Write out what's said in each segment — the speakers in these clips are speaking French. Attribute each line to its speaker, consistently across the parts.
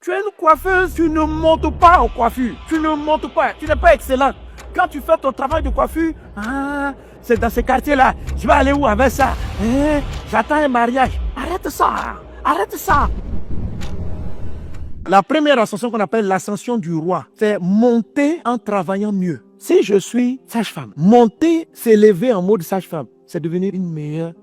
Speaker 1: Tu es une coiffeuse, tu ne montes pas en coiffure. Tu ne montes pas, tu n'es pas excellente. Quand tu fais ton travail de coiffure, c'est dans ce quartier-là. Je vais aller où avec ça? J'attends un mariage. Arrête ça, arrête ça. La première ascension qu'on appelle l'ascension du roi, c'est monter en travaillant mieux. Si je suis sage-femme, monter, s'élever en mode sage-femme, c'est devenir une meilleure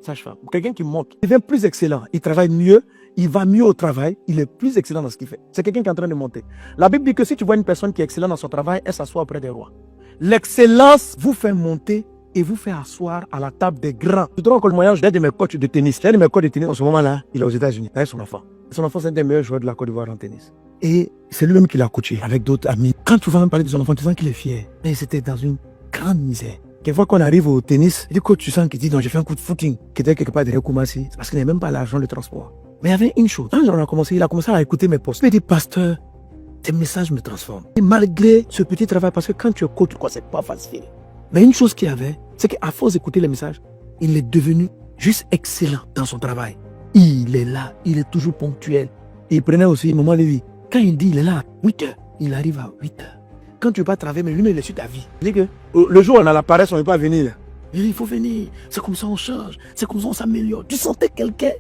Speaker 1: sage-femme. Quelqu'un qui monte, il devient plus excellent, il travaille mieux, il va mieux au travail, il est plus excellent dans ce qu'il fait. C'est quelqu'un qui est en train de monter. La Bible dit que si tu vois une personne qui est excellente dans son travail, elle s'assoit auprès des rois. L'excellence vous fait monter et vous fait asseoir à la table des grands. Je te rends compte, moyen, j'ai de mes coachs de tennis. J'ai de mes coachs de tennis en ce moment-là, il est aux États-Unis avec son enfant. Son enfant, c'est un des meilleurs joueurs de la Côte d'Ivoire en tennis. Et c'est lui-même qui l'a coaché avec d'autres amis. Quand tu vas même parler de son enfant, tu sens qu'il est fier. Mais c'était dans une grande misère. Quelquefois qu'on arrive au tennis, il dit coach, tu sens qu'il dit non, j'ai fait un coup de footing qui était quelque part derrière Koumassi. C'est parce qu'il n'avait même pas l'argent de transport. Mais il y avait une chose. Quand on a commencé, il a commencé à écouter mes posts. Il m'a dit, pasteur, tes messages me transforment. Et malgré ce petit travail, parce que quand tu es coach, c'est pas facile. Mais une chose qu'il y avait, c'est qu'à force d'écouter les messages, il est devenu juste excellent dans son travail. Il est là, il est toujours ponctuel. Et il prenait aussi un moment de vie. Quand il dit il est là à 8 heures, il arrive à 8 heures. Quand tu ne veux pas travailler, mais lui, il est sur ta vie. Il dit que le jour où on a la paresse, on ne veut pas venir. Il dit, il faut venir. C'est comme ça on change. C'est comme ça on s'améliore. Tu sentais quelqu'un.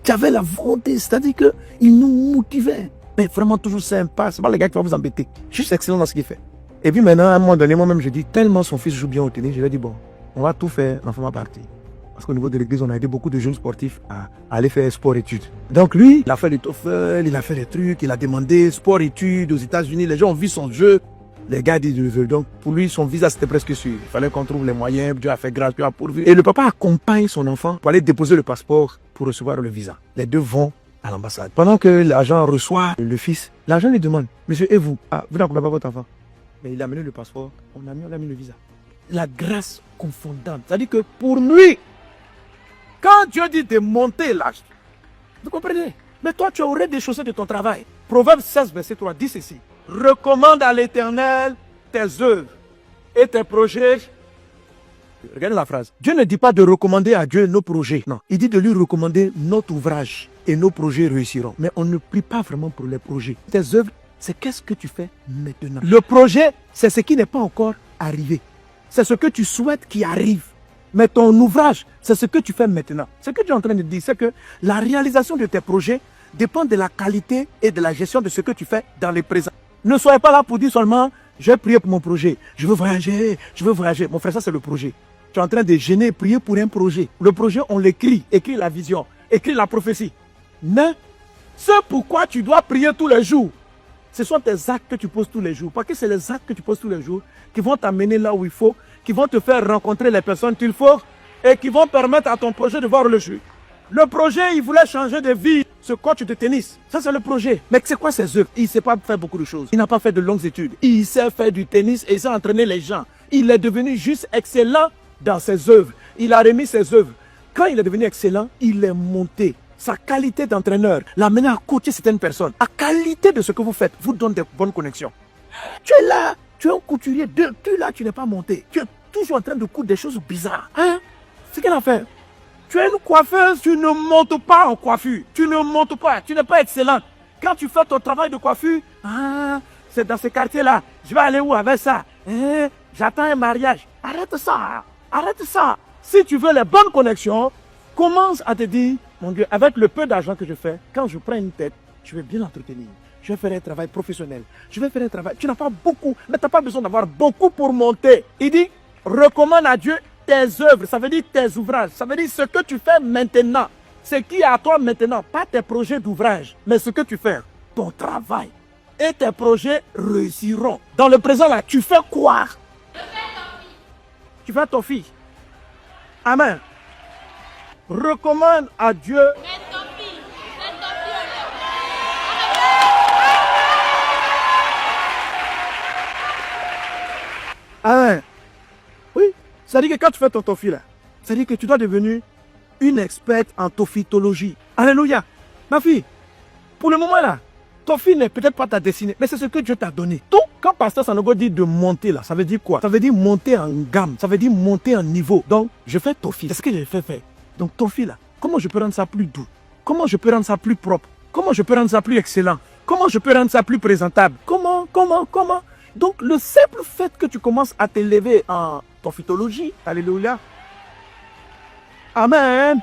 Speaker 1: Tu avais la volonté. C'est-à-dire qu'il nous motivait. Mais vraiment toujours sympa. Ce n'est pas le gars qui va vous embêter. Juste excellent dans ce qu'il fait. Et puis maintenant, à un moment donné, moi-même, je dis, tellement son fils joue bien au tennis, je lui ai dit, bon, on va tout faire, l'enfant va partir. Parce qu'au niveau de l'église, on a aidé beaucoup de jeunes sportifs à aller faire sport-études. Donc lui, il a fait le TOEFL, il a fait des trucs, il a demandé sport-études aux États-Unis. Les gens ont vu son jeu. Les gars disent, je veux. Donc pour lui, son visa, c'était presque sûr. Il fallait qu'on trouve les moyens. Dieu a fait grâce, Dieu a pourvu. Et le papa accompagne son enfant pour aller déposer le passeport pour recevoir le visa. Les deux vont à l'ambassade. Pendant que l'agent reçoit le fils, l'agent lui demande, monsieur, et vous? Vous n'accompagnez pas votre enfant? Mais il a amené le passeport, on a mis le visa. La grâce confondante. C'est-à-dire que pour lui, quand Dieu dit de monter l'âge, vous comprenez? Mais toi, tu aurais des choses de ton travail. Proverbe 16, verset 3, dit ceci. Recommande à l'Éternel tes œuvres et tes projets. Regardez la phrase. Dieu ne dit pas de recommander à Dieu nos projets. Non. Il dit de lui recommander notre ouvrage et nos projets réussiront. Mais on ne prie pas vraiment pour les projets. Tes œuvres, c'est qu'est-ce que tu fais maintenant. Le projet, c'est ce qui n'est pas encore arrivé. C'est ce que tu souhaites qui arrive. Mais ton ouvrage, c'est ce que tu fais maintenant. Ce que tu es en train de dire, c'est que la réalisation de tes projets dépend de la qualité et de la gestion de ce que tu fais dans le présent. Ne soyez pas là pour dire seulement, je vais prier pour mon projet. Je veux voyager, je veux voyager. Mon frère, ça c'est le projet. Tu es en train de gêner, prier pour un projet. Le projet, on l'écrit, écrit la vision, écrit la prophétie. Mais ce pourquoi tu dois prier tous les jours, ce sont tes actes que tu poses tous les jours. Parce que c'est les actes que tu poses tous les jours qui vont t'amener là où il faut, qui vont te faire rencontrer les personnes qu'il faut et qui vont permettre à ton projet de voir le jour. Le projet, il voulait changer de vie. Ce coach de tennis, ça c'est le projet. Mais c'est quoi ses œuvres? Il ne sait pas faire beaucoup de choses. Il n'a pas fait de longues études. Il sait faire du tennis et il sait entraîner les gens. Il est devenu juste excellent dans ses œuvres. Il a remis ses œuvres. Quand il est devenu excellent, il est monté. Sa qualité d'entraîneur l'a mené à coacher certaines personnes. La qualité de ce que vous faites vous donne des bonnes connexions. Tu es là, tu es un couturier. Depuis là, tu n'es pas monté. Tu es toujours en train de coudre des choses bizarres. Hein? C'est qu'elle a fait. Tu es une coiffeuse, tu ne montes pas en coiffure. Tu ne montes pas, tu n'es pas excellente. Quand tu fais ton travail de coiffure, c'est dans ce quartier-là. Je vais aller où avec ça? J'attends un mariage. Arrête ça, arrête ça. Si tu veux les bonnes connexions, commence à te dire, mon Dieu, avec le peu d'argent que je fais, quand je prends une tête, je vais bien l'entretenir. Je vais faire un travail professionnel. Je vais faire un travail. Tu n'as pas beaucoup, mais tu n'as pas besoin d'avoir beaucoup pour monter. Il dit, recommande à Dieu tes œuvres, ça veut dire tes ouvrages, ça veut dire ce que tu fais maintenant, ce qui est à toi maintenant, pas tes projets d'ouvrage, mais ce que tu fais, ton travail. Et tes projets réussiront. Dans le présent là, tu fais quoi? Je fais ton fils. Tu fais ton fils. Amen. Recommande à Dieu. Amen. Oui. C'est-à-dire que quand tu fais ton tofi là, c'est-à-dire que tu dois devenir une experte en tophitologie. Alléluia. Ma fille, pour le moment là, tofi n'est peut-être pas ta destinée, mais c'est ce que Dieu t'a donné. Tout, quand Pasteur Sanogo dit de monter là, ça veut dire quoi? Ça veut dire monter en gamme, ça veut dire monter en niveau. Donc, je fais tofi. C'est ce que j'ai fait faire. Donc, tofi là, comment je peux rendre ça plus doux? Comment je peux rendre ça plus propre? Comment je peux rendre ça plus excellent? Comment je peux rendre ça plus présentable? Comment? Donc, le simple fait que tu commences à t'élever en ton phytologie, alléluia. Amen.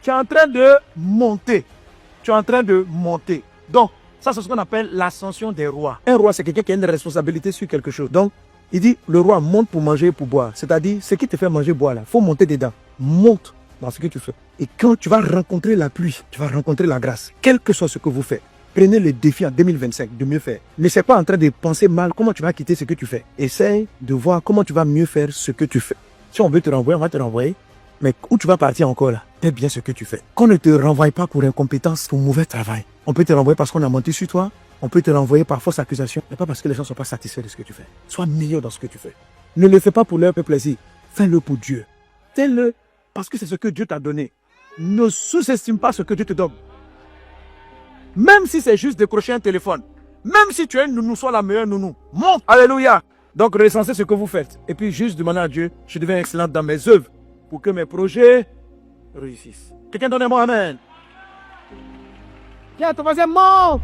Speaker 1: Tu es en train de monter. Tu es en train de monter. Donc, ça, c'est ce qu'on appelle l'ascension des rois. Un roi, c'est quelqu'un qui a une responsabilité sur quelque chose. Donc, il dit, le roi monte pour manger et pour boire. C'est-à-dire, ce qui te fait manger, boire, là, il faut monter dedans. Monte dans ce que tu fais. Et quand tu vas rencontrer la pluie, tu vas rencontrer la grâce. Quel que soit ce que vous faites, prenez le défi en 2025 de mieux faire. Ne sois pas en train de penser mal comment tu vas quitter ce que tu fais. Essaye de voir comment tu vas mieux faire ce que tu fais. Si on veut te renvoyer, on va te renvoyer. Mais où tu vas partir encore là? Fais bien ce que tu fais. Qu'on ne te renvoie pas pour incompétence, pour mauvais travail. On peut te renvoyer parce qu'on a menti sur toi. On peut te renvoyer par fausse accusation. Mais pas parce que les gens ne sont pas satisfaits de ce que tu fais. Sois meilleur dans ce que tu fais. Ne le fais pas pour leur plaisir. Fais-le pour Dieu. Fais-le parce que c'est ce que Dieu t'a donné. Ne sous-estime pas ce que Dieu te donne. Même si c'est juste décrocher un téléphone. Même si tu es une nounou, sois la meilleure nounou. Monte. Alléluia. Donc recensez ce que vous faites. Et puis juste demandez à Dieu, je deviens excellente dans mes œuvres pour que mes projets réussississent. Quelqu'un donne-moi amen. Tiens, ton voisin monte.